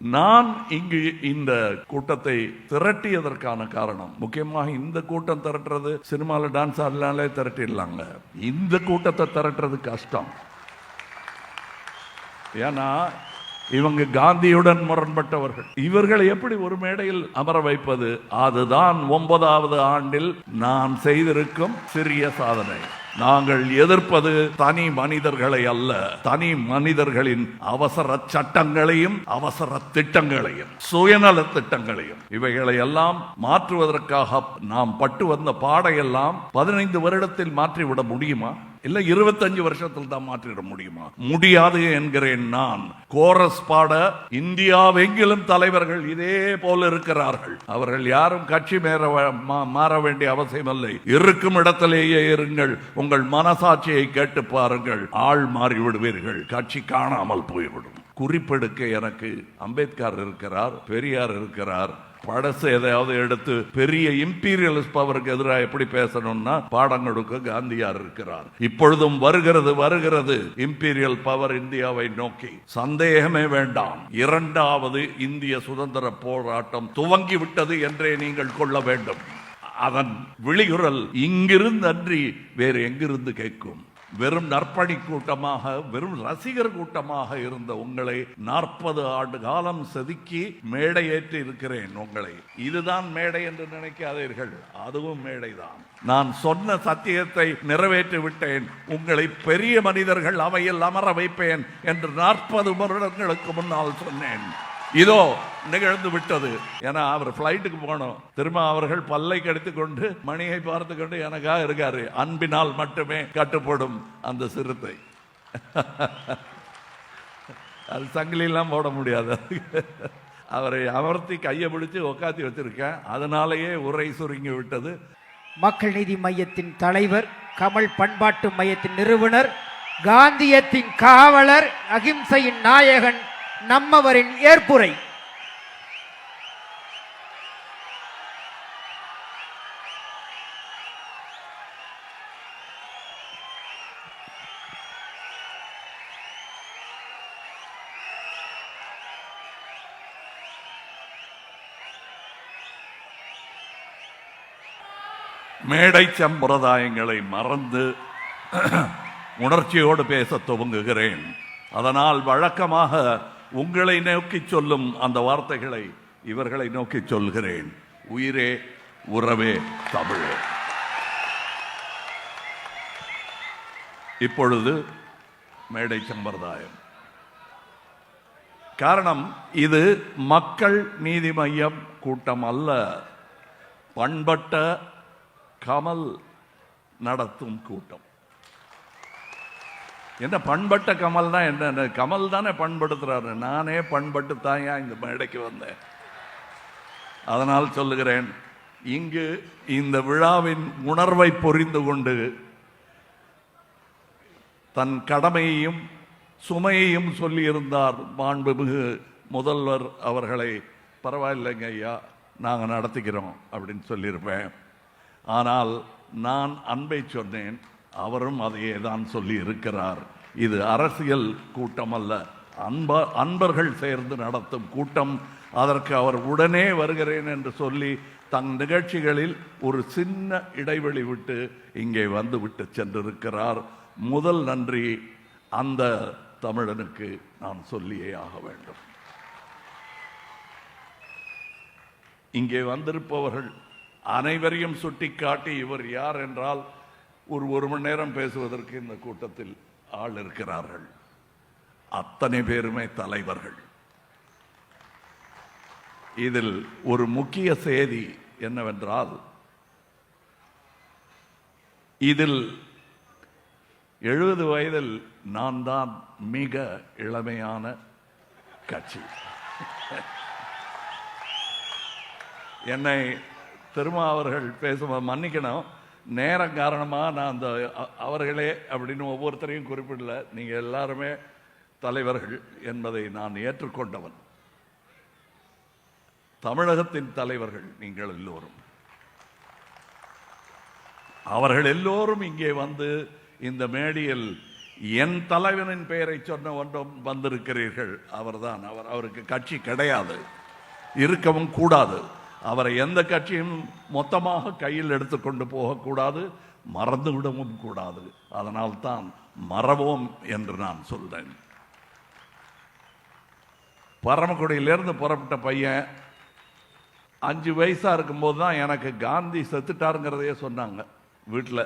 நான் இங்கு இந்த கூட்டத்தை திரட்டியதற்கான காரணம், முக்கியமாக இந்த கூட்டம் திரட்டுறது சினிமாவில் டான்ஸ் ஆடலாலே திரட்டிடலாங்க, இந்த கூட்டத்தை திரட்டுறது கஷ்டம். ஏன்னா இவங்க காந்தியுடன் முரண்பட்டவர்கள். இவர்களை எப்படி ஒரு மேடையில் அமர வைப்பது? அதுதான் 9வது ஆண்டில் நான் செய்திருக்கும் சிறிய சாதனை. நாங்கள் எதிர்ப்பது தனி மனிதர்களை அல்ல, தனி மனிதர்களின் அவசர சட்டங்களையும் அவசர திட்டங்களையும் சுயநல திட்டங்களையும். இவைகளை எல்லாம் மாற்றுவதற்காக நாம் பட்டு வந்த பாடையெல்லாம் 15 வருடத்தில் மாற்றிவிட முடியுமா? இல்ல 25 வருஷத்தில் தான் மாற்றிட முடியுமா? முடியாது என்கிறேன் நான். கோரஸ் பாட இந்தியாவெங்கிலும் தலைவர்கள் இதே போல இருக்கிறார்கள். அவர்கள் யாரும் கட்சி மாற வேண்டிய அவசியம் இல்லை. இருக்கும் இடத்திலேயே இருங்கள். உங்கள் மனசாட்சியை கேட்டு பாருங்கள். ஆள் மாறி விடுவீர்கள், கட்சி காணாமல் போய்விடும். குறிப்பெடுக்க எனக்கு அம்பேத்கர் இருக்கிறார், பெரியார் இருக்கிறார். படசு எதையாவது எடுத்து பெரிய இம்பீரியலிஸ்ட் பவருக்கு எதிராக எப்படி பேசணும்னா பாடம் கொடுக்க காந்தியார் இருக்கிறார். இப்பொழுதும் வருகிறது இம்பீரியல் பவர் இந்தியாவை நோக்கி, சந்தேகமே வேண்டாம். 2வது இந்திய சுதந்திர போராட்டம் துவங்கிவிட்டது என்றே நீங்கள் கொள்ள வேண்டும். அதன் விழிகுரல் இங்கிருந்து அன்றி வேறு எங்கிருந்து கேட்கும்? வெறும் நற்பணி கூட்டமாக, வெறும் ரசிகர் கூட்டமாக இருந்த உங்களை 40 ஆண்டு காலம் செதுக்கி மேடையேற்றி இருக்கிறேன் உங்களை. இதுதான் மேடை என்று நினைக்காதீர்கள், அதுவும் மேடைதான். நான் சொன்ன சத்தியத்தை நிறைவேற்றி விட்டேன். உங்களை பெரிய மனிதர்கள் அவையில் அமர வைப்பேன் என்று 40 வருடங்களுக்கு முன்னால் சொன்னேன். இதோ நிகழ்ந்து விட்டது. ஏன்னா அவர் பிளைட்டுக்கு போனோம். திரும்ப அவர்கள் பல்லை கடித்துக் கொண்டு மணியை பார்த்து கொண்டு எனக்காக இருக்காரு. அன்பினால் மட்டுமே கட்டுப்படும் அந்த சிறுத்தை. அது சங்கிலாம் போட முடியாது. அவரை அமர்த்தி கையை பிடிச்சு உக்காத்தி வச்சிருக்கேன். அதனாலேயே உரை சுருங்கி விட்டது. மக்கள் நீதி மையத்தின் தலைவர், கமல் பண்பாட்டு மையத்தின் நிறுவனர், காந்தியத்தின் காவலர், அகிம்சையின் நாயகன் நம்மவரின் ஏற்புரை. மேடை சம்பிரதாயங்களை மறந்து உணர்ச்சியோடு பேச துவங்குகிறேன். அதனால் வழக்கமாக உங்களை நோக்கி சொல்லும் அந்த வார்த்தைகளை இவர்களை நோக்கி சொல்கிறேன். உயிரே, உறவே, தமிழே. இப்பொழுது மேடை சம்பிரதாயம். காரணம், இது மக்கள் நீதி மையம் கூட்டம் அல்ல, பண்பட்ட கமல் நடத்தும் கூட்டம். என்ன பண்பட்ட கமல்னா என்ன? கமல் தானே பண்படுத்துறாரு. நானே பண்பட்டு தாயா இந்த மேடைக்கு வந்தேன். அதனால் சொல்லுகிறேன், இங்கு இந்த விழாவின் உணர்வை புரிந்து கொண்டு தன் கடமையையும் சுமையையும் சொல்லியிருந்தார் மாண்புமிகு முதல்வர் அவர்களை. பரவாயில்லைங்க ஐயா, நாங்கள் நடத்திக்கிறோம் அப்படின்னு சொல்லியிருப்பேன். ஆனால் நான் அன்பை சொன்னேன், அவரும் அதையே தான் சொல்லி இருக்கிறார். இது அரசியல் கூட்டம் அல்ல, அன்பர்கள் சேர்ந்து நடத்தும் கூட்டம். அதற்கு அவர் உடனே வருகிறேன் என்று சொல்லி தன் நிகழ்ச்சிகளில் ஒரு சின்ன இடைவெளி விட்டு இங்கே வந்து விட்டு சென்றிருக்கிறார். முதல் நன்றி அந்த தமிழனுக்கு நான் சொல்லியே ஆக வேண்டும். இங்கே வந்திருப்பவர்கள் அனைவரையும் சுட்டிக்காட்டி இவர் யார் என்றால் ஒரு மணி நேரம் பேசுவதற்கு இந்த கூட்டத்தில் ஆள் இருக்கிறார்கள். அத்தனை பேருமே தலைவர்கள். இதில் ஒரு முக்கிய செய்தி என்னவென்றால், இதில் 70 வயதில் நான் தான் மிக இளமையான கட்சி. என்னை திரும்ப அவர்கள் பேசும் மன்னிக்கணும், நேரம் காரணமாக நான் அந்த அவர்களே அப்படின்னு ஒவ்வொருத்தரையும் குறிப்பிடல. நீங்கள் எல்லாருமே தலைவர்கள் என்பதை நான் ஏற்றுக்கொண்டவன். தமிழகத்தின் தலைவர்கள் நீங்கள் எல்லோரும். அவர்கள் எல்லோரும் இங்கே வந்து இந்த மேடையில் என் தலைவனின் பெயரை சொன்ன ஒன்றும் வந்திருக்கிறீர்கள். அவர்தான் அவருக்கு கட்சி கிடையாது, இருக்கவும் கூடாது. அவரை எந்த கட்சியும் மொத்தமாக கையில் எடுத்துக்கொண்டு போகக்கூடாது, மறந்துவிடவும் கூடாது. அதனால்தான் மறவோம் என்று நான் சொல்றேன். பரமக்குடியிலிருந்து புறப்பட்ட பையன் 5 வயசா இருக்கும்போது தான் எனக்கு காந்தி செத்துட்டாருங்கிறதையே சொன்னாங்க வீட்டில்.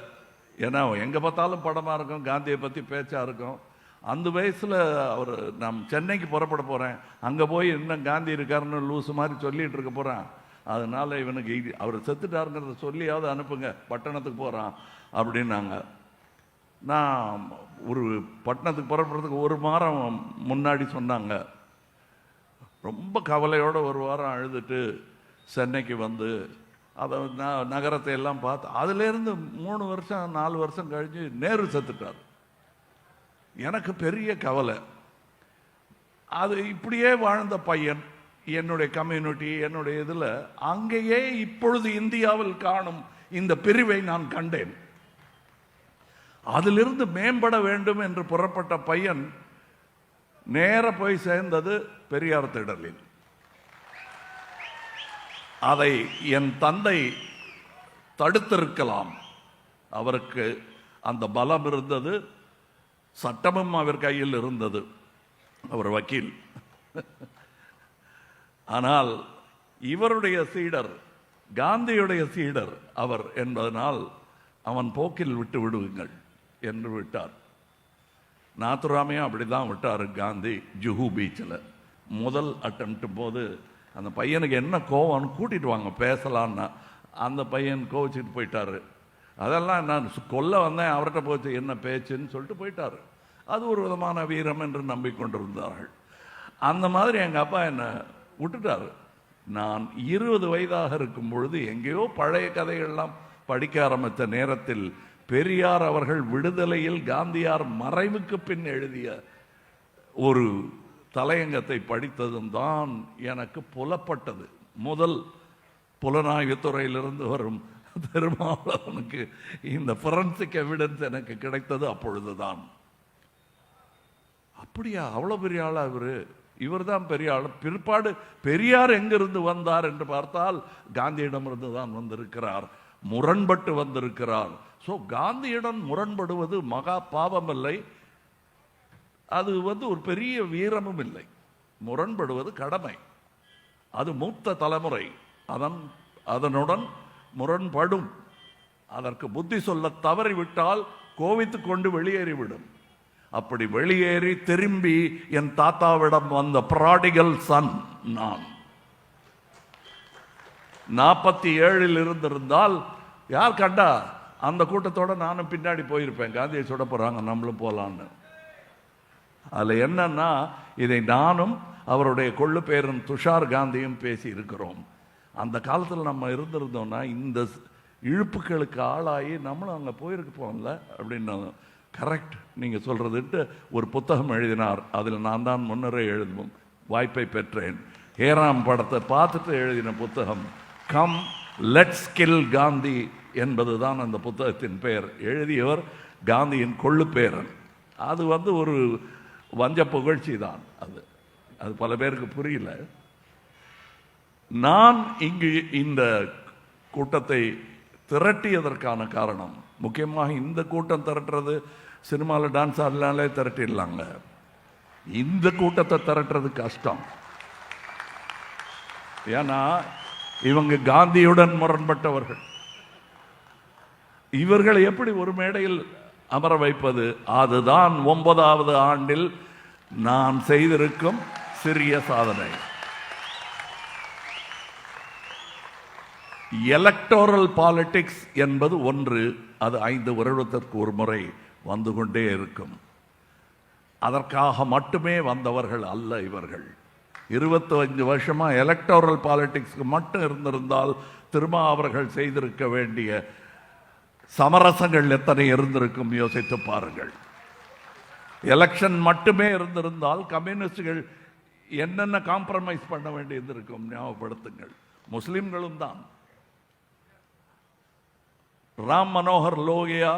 ஏன்னா எங்கே பார்த்தாலும் படமாக இருக்கும், காந்தியை பற்றி பேச்சாக இருக்கும். அந்த வயசில் அவர் நான் சென்னைக்கு புறப்பட போகிறேன், அங்கே போய் இன்னும் காந்தி இருக்காருன்னு லூசு மாதிரி சொல்லிகிட்டு இருக்க போகிறேன். அதனால் இவனுக்கு அவர் செத்துட்டாருங்கிறத சொல்லியாவது அனுப்புங்க, பட்டணத்துக்கு போகிறான் அப்படின்னாங்க. நான் ஒரு பட்டணத்துக்கு புறப்படுறதுக்கு 1 வாரம் முன்னாடி சொன்னாங்க. ரொம்ப கவலையோடு 1 வாரம் அழுதுட்டு சென்னைக்கு வந்து அதை நகரத்தை எல்லாம் பார்த்து, அதுலேருந்து 3 வருஷம் 4 வருஷம் கழிஞ்சு நேரு செத்துட்டார். எனக்கு பெரிய கவலை. அது இப்படியே வாழ்ந்த பையன், என்னுடைய கம்யூனிட்டி, என்னுடைய இதில் அங்கேயே இப்பொழுது இந்தியாவில் காணும் இந்த பிரிவை நான் கண்டேன். அதிலிருந்து மேம்பட வேண்டும் என்று புறப்பட்ட பையன் நேர போய் சேர்ந்தது பெரியார் திடலில். அதை என் தந்தை தடுத்திருக்கலாம், அவருக்கு அந்த பலம் இருந்தது, சட்டமும் அவர் கையில் இருந்தது, அவர் வக்கீல். ஆனால் இவருடைய சீடர், காந்தியுடைய சீடர் அவர் என்பதனால் அவன் போக்கில் விட்டு விடுவீங்கள் என்று விட்டார். நாத்துராமையும் அப்படிதான் விட்டார் காந்தி. ஜுஹு பீச்சில் முதல் அட்டம்ப்ட் போது அந்த பையனுக்கு என்ன கோவம்னு கூட்டிட்டு வாங்க பேசலான்னா, அந்த பையன் கோவிச்சுட்டு போயிட்டாரு. அதெல்லாம் நான் கொல்ல வந்தேன், அவர்கிட்ட போச்சு என்ன பேச்சுன்னு சொல்லிட்டு போயிட்டாரு. அது ஒரு விதமான வீரம் என்று நம்பிக்கொண்டிருந்தார்கள். அந்த மாதிரி எங்கள் அப்பா என்னை விட்டுட்டாரு. நான் 20 வயதாக இருக்கும் பொழுது எங்கேயோ பழைய கதைகள்லாம் படிக்க ஆரம்பித்த நேரத்தில் பெரியார் அவர்கள் விடுதலையில் காந்தியார் மறைவுக்கு பின் எழுதிய ஒரு தலையங்கத்தை படித்ததும் தான் எனக்கு புலப்பட்டது. முதல் புலனாய்வுத்துறையிலிருந்து வரும் திருமாவளவனுக்கு இந்த ஃபொரன்சிக் எவிடன்ஸ் எனக்கு கிடைத்தது அப்பொழுதுதான். அப்படியா, அவ்வளோ பெரிய ஆளா இவர் தான் பெரிய ஆள். பிற்பாடு பெரியார் எங்கிருந்து வந்தார் என்று பார்த்தால் காந்தியிடமிருந்து தான் வந்திருக்கிறார், முரண்பட்டு வந்திருக்கிறார். ஸோ காந்தியிடம் முரண்படுவது மகா பாவம் இல்லை, அது ஒரு பெரிய வீரமும் இல்லை. முரண்படுவது கடமை, அது மூத்த தலைமுறை அதனுடன் முரண்படும். அதற்கு புத்தி சொல்ல தவறிவிட்டால் கோவித்து கொண்டு வெளியேறிவிடும். அப்படி வெளியேறி திரும்பி என் தாத்தாவிடம் வந்த ப்ராடிகல் சன் நான். 47 இருந்திருந்தால் யார் கண்டா அந்த கூட்டத்தோட நானும் பின்னாடி போயிருப்பேன். காந்தியை சுட போறாங்க, நம்மளும் போலான்னு. அதில் என்னன்னா, இதை நானும் அவருடைய கொள்ளு பேரன் துஷார் காந்தியும் பேசி இருக்கிறோம். அந்த காலத்தில் நம்ம இருந்திருந்தோம்னா இந்த இழுப்புகளுக்கு ஆளாகி நம்மளும் அங்கே போயிருப்போம்ல அப்படின்னு. கரெக்ட் நீங்கள் சொல்றதுட்டு ஒரு புத்தகம் எழுதினார். அதில் நான் தான் முன்னரே எழுதும் வாய்ப்பை பெற்றேன். ஹேராம் படத்தை பார்த்துட்டு எழுதின புத்தகம் கம் லெட்ஸ் கில் காந்தி என்பது தான் அந்த புத்தகத்தின் பெயர். எழுதியவர் காந்தியின் கொள்ளு பேரன். அது ஒரு வஞ்ச புகழ்ச்சி தான். அது பல பேருக்கு புரியல. நான் இங்கு இந்த கூட்டத்தை திரட்டியதற்கான காரணம், முக்கியமாக இந்த கூட்டம் திரட்டுறது சினிமாவில் டான்ஸ் ஆடலாலே திரட்டிடலாங்க, இந்த கூட்டத்தை திரட்டுறது கஷ்டம். ஏன்னா இவங்க காந்தியுடன் முரண்பட்டவர்கள். இவர்களை எப்படி ஒரு மேடையில் அமர வைப்பது? அதுதான் 9வது ஆண்டில் நான் செய்திருக்கும் சிறிய சாதனை. எலக்டோரல் பாலிடிக்ஸ் என்பது ஒன்று, அது 5 வருடத்திற்கு ஒரு முறை வந்து கொண்டே இருக்கும். அதற்காக மட்டுமே வந்தவர்கள் அல்ல இவர்கள். 25 வருஷமா எலக்டோரல் பாலிடிக்ஸ்க்கு மட்டும் இருந்திருந்தால் திரும்ப அவர்கள் செய்திருக்க வேண்டிய சமரசங்கள் எத்தனை இருந்திருக்கும் யோசித்து பாருங்கள். எலெக்ஷன் மட்டுமே இருந்திருந்தால் கம்யூனிஸ்டுகள் என்னென்ன காம்ப்ரமைஸ் பண்ண வேண்டியது இருக்கும் ஞாபகப்படுத்துங்கள். முஸ்லிம்களும் தான். ராம் மனோகர் லோகியா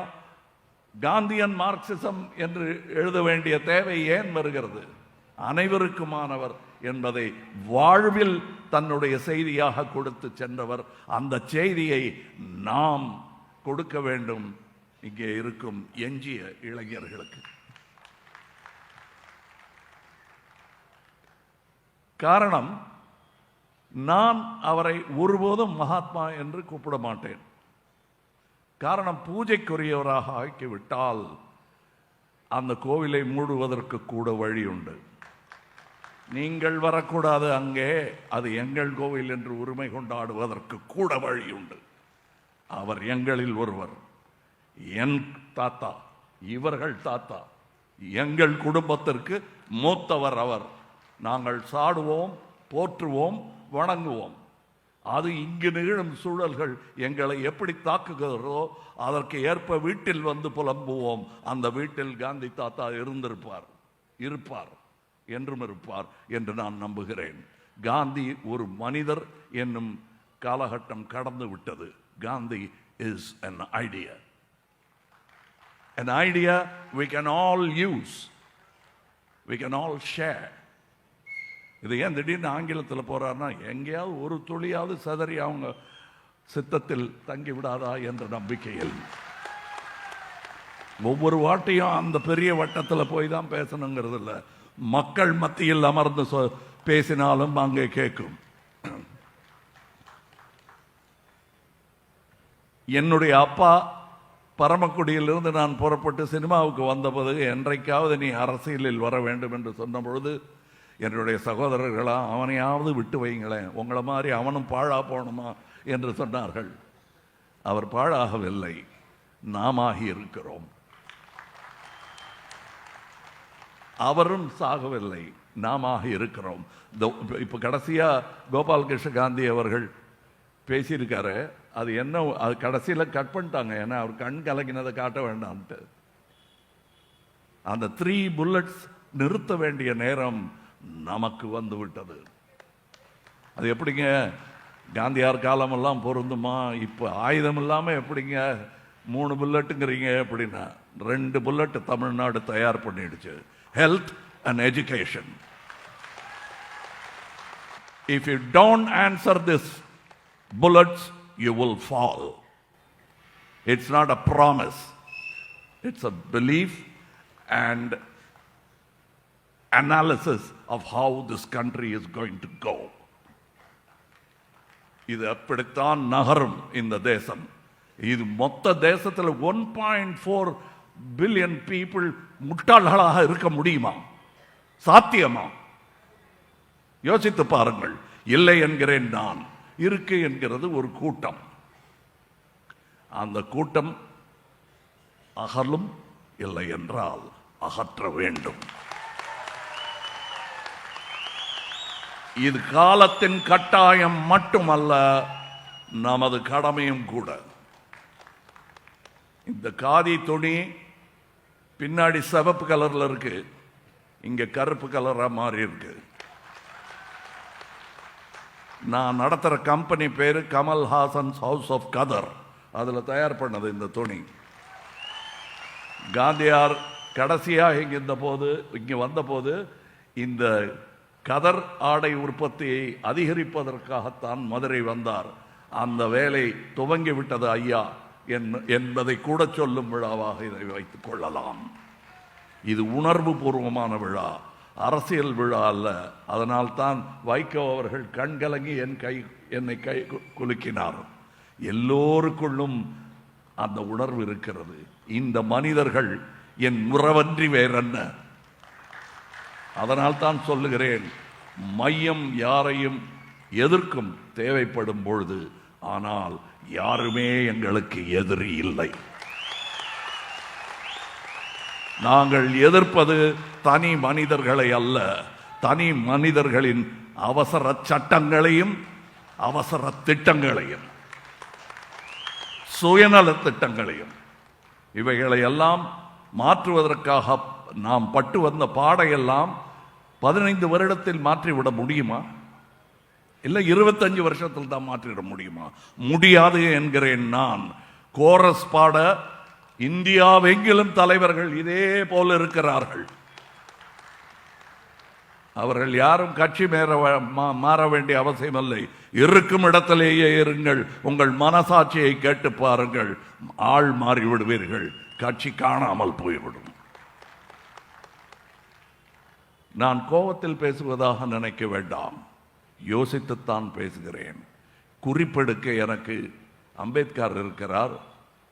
காந்தியன் மார்க்சிசம் என்று எழுத வேண்டிய தேவை ஏன் வருகிறது? அனைவருக்குமானவர் என்பதை வாழ்வில் தன்னுடைய செய்தியாக கொடுத்து சென்றவர். அந்த செய்தியை நாம் கொடுக்க வேண்டும் இங்கே இருக்கும் எஞ்சிய இளைஞர்களுக்கு. காரணம், நான் அவரை ஒருபோதும் மகாத்மா என்று கூப்பிட மாட்டேன். காரணம், பூஜைக்குரியவராக ஆக்கிவிட்டால் அந்த கோவிலை மூடுவதற்கு கூட வழி உண்டு. நீங்கள் வரக்கூடாது அங்கே, அது எங்கள் கோவில் என்று உரிமை கொண்டாடுவதற்கு கூட வழி உண்டு. அவர் எங்களில் ஒருவர். என் தாத்தா, இவர்கள் தாத்தா, எங்கள் குடும்பத்திற்கு மூத்தவர் அவர். நாங்கள் சாடுவோம், போற்றுவோம், வணங்குவோம். அது இங்கு நிகழும் சூழல்கள் எங்களை எப்படி தாக்குகிறதோ அதற்கு ஏற்ப வீட்டில் வந்து புலம்புவோம். அந்த வீட்டில் காந்தி தாத்தா இருப்பார் என்றும் இருப்பார் என்று நான் நம்புகிறேன். காந்தி ஒரு மனிதர் என்னும் காலகட்டம் கடந்து விட்டது. Gandhi is an idea. An idea we can all use. We can all share. இது ஏன் திடீர்னு ஆங்கிலத்தில் போறாருன்னா, எங்கேயாவது ஒரு துளியாவது சதறி அவங்க சித்தத்தில் தங்கி விடாதா என்ற நம்பிக்கையில் ஒவ்வொரு வாட்டையும் அந்த பெரிய வட்டத்தில் போய் தான் பேசணுங்கிறது இல்லை. மக்கள் மத்தியில் அமர்ந்து பேசினாலும் அங்கே கேட்கும். என்னுடைய அப்பா பரமக்குடியிலிருந்து நான் புறப்பட்டு சினிமாவுக்கு வந்தபோது, என்றைக்காவது நீ அரசியலில் வர வேண்டும் என்று சொன்ன பொழுது என்னுடைய சகோதரர்களா, அவனையாவது விட்டு வைங்களேன், உங்களை மாதிரி அவனும் பாழா போகணுமா என்று சொன்னார்கள். அவர் பாழாகவில்லை, நாமாகி இருக்கிறோம். அவரும் சாகவில்லை, நாமாகி இருக்கிறோம். இப்போ கடைசியா கோபாலகிருஷ்ண காந்தி அவர்கள் பேசியிருக்காரு. அது என்ன, அது கடைசியில் கட் பண்ணிட்டாங்க. ஏன்னா அவர் கண் கலங்கினதை காட்ட வேண்டாம்ட்டு. அந்த 3 bullets நிறுத்த வேண்டிய நேரம் நமக்கு வந்து விட்டது. அது எப்படிங்க, காந்தியார் காலமெல்லாம் பொருந்துமா? இப்போ ஆயுதம் இல்லாமல் எப்படிங்க 3 புல்லட்டுங்கிறீங்க? எப்படின்னா 2 புல்லட் தமிழ்நாடு தயார் பண்ணிடுச்சு. Health and education. If you don't answer this bullets, you will fall. It's not a promise. It's a belief and analysis of how this country is going to go. இது அப்படித்தான் நகரும் இந்த தேசம். இது மொத்த தேசத்தில் 1.4 பில்லியன் பீப்புள் முட்டாள்களாக இருக்க முடியுமா? சாத்தியமா? யோசித்து பாருங்கள். இல்லை என்கிறேன் நான், இருக்கு என்கிறது ஒரு கூட்டம். அந்த கூட்டம் அகலும், இல்லை என்றால் அகற்ற வேண்டும். இது காலத்தின் கட்டாயம் மட்டுமல்ல, நமது கடமையும் கூட. இந்த காதி துணி பின்னாடி சிவப்பு கலர்ல இருக்கு, இங்க கருப்பு கலரா மாறி இருக்கு. நான் நடத்துகிற கம்பெனி பேரு கமல் ஹாசன்ஸ் ஹவுஸ் ஆஃப் கதர். அதில் தயார் பண்ணது இந்த துணி. காந்தியார் கடைசியாக இங்கே வந்தபோது இந்த கதர் ஆடை உற்பத்தியை அதிகரிப்பதற்காகத்தான் மதுரை வந்தார். அந்த வேலை துவங்கி விட்டது ஐயா என்பதை கூட சொல்லும் விழாவாக இதை வைத்துக் கொள்ளலாம். இது உணர்வு பூர்வமான விழா, அரசியல் விழா அல்ல. அதனால்தான் வைகோ அவர்கள் கண்கலங்கி என்னை கை குலுக்கினார். எல்லோருக்குள்ளும் அந்த உணர்வு இருக்கிறது. இந்த மனிதர்கள் என் உறவன்றி வேறென்ன. அதனால் தான் சொல்லுகிறேன், மையம் யாரையும் எதிர்க்கும் தேவைப்படும் பொழுது, ஆனால் யாருமே எங்களுக்கு எதிரி இல்லை. நாங்கள் எதிர்ப்பது தனி மனிதர்களை அல்ல, தனி மனிதர்களின் அவசர சட்டங்களையும் அவசர திட்டங்களையும் சுயநல திட்டங்களையும். இவைகளை எல்லாம் மாற்றுவதற்காக நாம் பட்டு வந்த பாடையெல்லாம் 15 வருடத்தில் மாற்றிவிட முடியுமா? இல்லை 25 வருஷத்தில் தான் மாற்றிவிட முடியுமா? முடியாது என்கிறேன் நான். கோரஸ் பாட இந்தியாவெங்கிலும் தலைவர்கள் இதே போல இருக்கிறார்கள். அவர்கள் யாரும் கட்சி மாற வேண்டிய அவசியம் இல்லை. இருக்கும் இடத்திலேயே இருங்கள். உங்கள் மனசாட்சியை கேட்டு பாருங்கள். ஆள் மாறி விடுவீர்கள். கட்சி காணாமல் போய்விடும். நான் கோபத்தில் பேசுவதாக நினைக்க வேண்டாம். யோசித்துத்தான் பேசுகிறேன். குறிப்பெடுக்க எனக்கு அம்பேத்கர் இருக்கிறார்,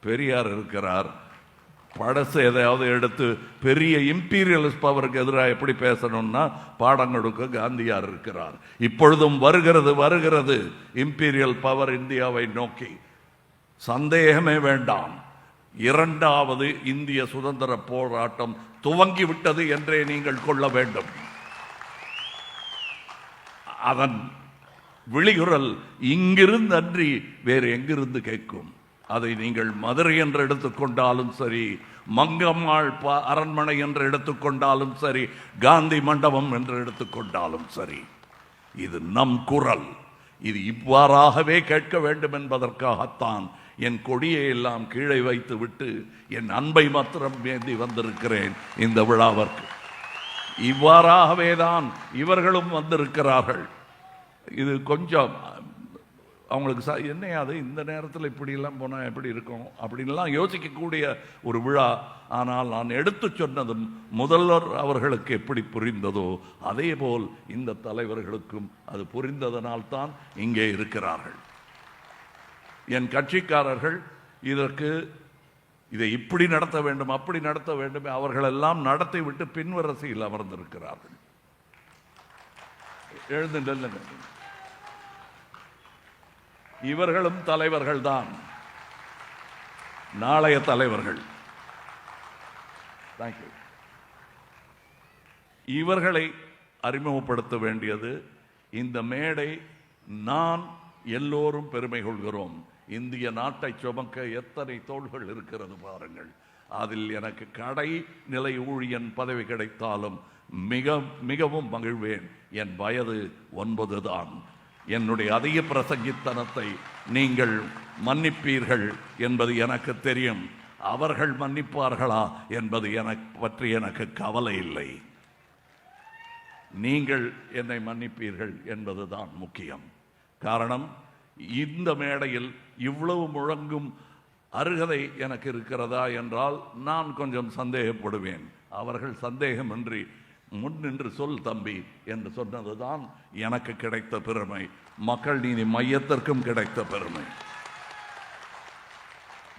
பெரியார் இருக்கிறார். படசு எதையாவது எடுத்து பெரிய இம்பீரியலிஸ்ட் பவருக்கு எதிராக எப்படி பேசணும்னா பாடம் கொடுக்க காந்தியார் இருக்கிறார். இப்பொழுதும் வருகிறது இம்பீரியல் பவர் இந்தியாவை நோக்கி. சந்தேகமே வேண்டாம். இரண்டாவது இந்திய சுதந்திர போராட்டம் துவங்கிவிட்டது என்றே நீங்கள் கொள்ள வேண்டும். அதன் விழிகுரல் இங்கிருந்து அன்றி வேறு எங்கிருந்து கேட்கும். அதை நீங்கள் மதுரை என்று எடுத்துக்கொண்டாலும் சரி, மங்கம்மாள் அரண்மனை என்று எடுத்துக்கொண்டாலும் சரி, காந்தி மண்டபம் என்று எடுத்துக்கொண்டாலும் சரி, இது நம் குரல். இது இவ்வாறாகவே கேட்க வேண்டும் என்பதற்காகத்தான் என் கொடியை எல்லாம் கீழே வைத்து விட்டு என் அன்பை மாத்திரம் ஏந்தி வந்திருக்கிறேன் இந்த விழாவிற்கு. இவ்வாறாகவே தான் இவர்களும் வந்திருக்கிறார்கள். இது கொஞ்சம் அவங்களுக்கு என்னையாது இந்த நேரத்தில் இப்படியெல்லாம் போனால் எப்படி இருக்கும் அப்படின்லாம் யோசிக்கக்கூடிய ஒரு விழா. ஆனால் நான் எடுத்து சொன்னதும் முதல்வர் அவர்களுக்கு எப்படி புரிந்ததோ அதே போல் இந்த தலைவர்களுக்கும் அது புரிந்ததனால்தான் இங்கே இருக்கிறார்கள். என் கட்சிக்காரர்கள் இதை இப்படி நடத்த வேண்டும், அப்படி நடத்த வேண்டும், அவர்களெல்லாம் நடத்தி விட்டு பின்வரிசையில் அமர்ந்திருக்கிறார்கள். எழுந்துங்கள். இவர்களும் தலைவர்கள் தான், நாளைய தலைவர்கள். தேங்க்யூ. இவர்களை அறிமுகப்படுத்த வேண்டியது இந்த மேடை. நான் எல்லோரும் பெருமை கொள்கிறோம். இந்திய நாட்டை சுமக்க எத்தனை தோள்கள் இருக்கிறது பாருங்கள். அதில் எனக்கு கடை நிலை ஊழியன் பதவி கிடைத்தாலும் மிகவும் மகிழ்வேன். என் வயது 9 தான். என்னுடைய அதிக பிரசங்கித்தனத்தை நீங்கள் மன்னிப்பீர்கள் என்பது எனக்கு தெரியும். அவர்கள் மன்னிப்பார்களா என்பது எனக்கு கவலை இல்லை. நீங்கள் என்னை மன்னிப்பீர்கள் என்பதுதான் முக்கியம். காரணம், இந்த மேடையில் இவ்வளவு முழங்கும் அருகதை எனக்கு இருக்கிறதா என்றால் நான் கொஞ்சம் சந்தேகப்படுவேன். அவர்கள் சந்தேகமின்றி முன்னின்று சொல் தம்பி என்று சொன்னதுதான் எனக்கு கிடைத்த பெருமை. மக்கள் நீதி மையத்திற்கும் கிடைத்த பெருமை.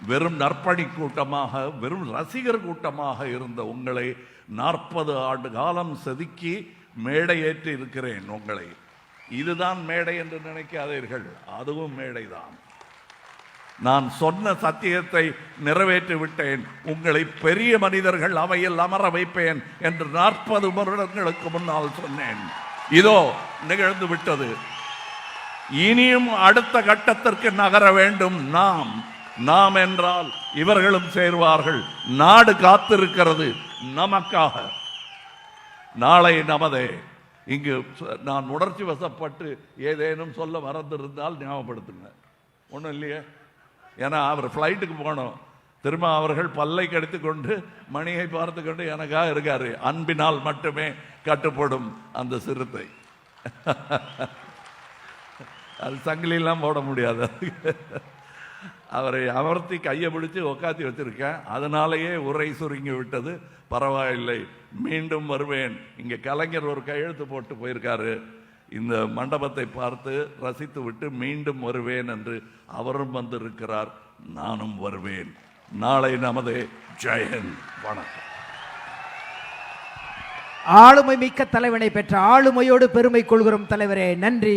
வெறும் நற்பணி கூட்டமாக, வெறும் ரசிகர் கூட்டமாக இருந்த உங்களை 40 ஆண்டு காலம் செதுக்கி மேடையேற்றி இருக்கிறேன் உங்களை. இதுதான் மேடை என்று நினைக்காதீர்கள், அதுவும் மேடைதான். நான் சொன்ன சத்தியத்தை நிறைவேற்றி விட்டேன். உங்களை பெரிய மனிதர்கள் அவையில் அமர வைப்பேன் என்று 40 வருடங்களுக்கு முன்னால் சொன்னேன். இதோ நிகழ்ந்து விட்டது. இனியும் அடுத்த கட்டத்திற்கு நகர வேண்டும். நாம் என்றால் இவர்களும் சேருவார்கள். நாடு காத்திருக்கிறது நமக்காக. நாளை நமதே. இங்கு நான் உணர்ச்சி வசப்பட்டு ஏதேனும் சொல்ல மறந்திருந்தால் ஞாபகப்படுத்துங்க. ஒன்றும் இல்லையே. ஏன்னா அவர் ஃப்ளைட்டுக்கு போனோம். திரும்ப அவர்கள் பல்லை கடித்து கொண்டு மணியை பார்த்து கொண்டு எனக்காக இருக்காரு. அன்பினால் மட்டுமே கட்டுப்படும் அந்த சிறுத்தை. அது சங்கிலாம் போட முடியாது. அவரை அமர்த்தி கையை பிடிச்சு உக்காத்தி வச்சிருக்கேன். அதனாலேயே உரை சுருங்கி விட்டது. பரவாயில்லை, மீண்டும் வருவேன். இங்கே கலைஞர் ஒரு கையெழுத்து போட்டு போயிருக்காரு. இந்த மண்டபத்தை பார்த்து ரசித்து விட்டு மீண்டும் வருவேன் என்று அவரும் வந்திருக்கிறார். நானும் வருவேன். நாளை நமது ஜெயஹிந்த். வணக்கம். ஆளுமை மிக்க தலைவனை பெற்ற ஆளுமையோடு பெருமை கொள்கிறோம் தலைவரே. நன்றி.